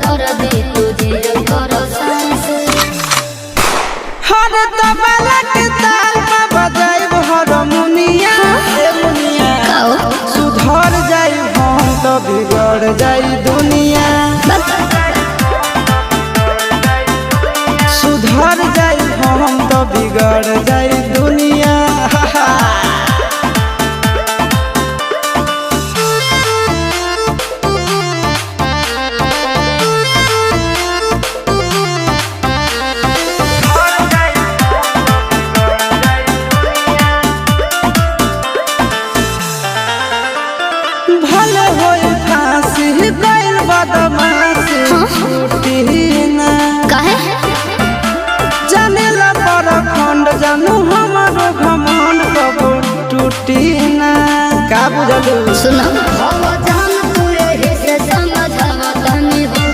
कर दे तुझे कर सांस हर तबला के ताल में बजाइब हारमोनिया सुधर जाई हम तो बिगड़ जाई दुनिया सुधर जाई हम तो बिगड़ जाई दुनिया भले होई फांसी गइल बदमाशी छूटी ना काहे जानेला पर खंड जानू हमारो घमंड कबो टूटी ना का बुझलू सुनो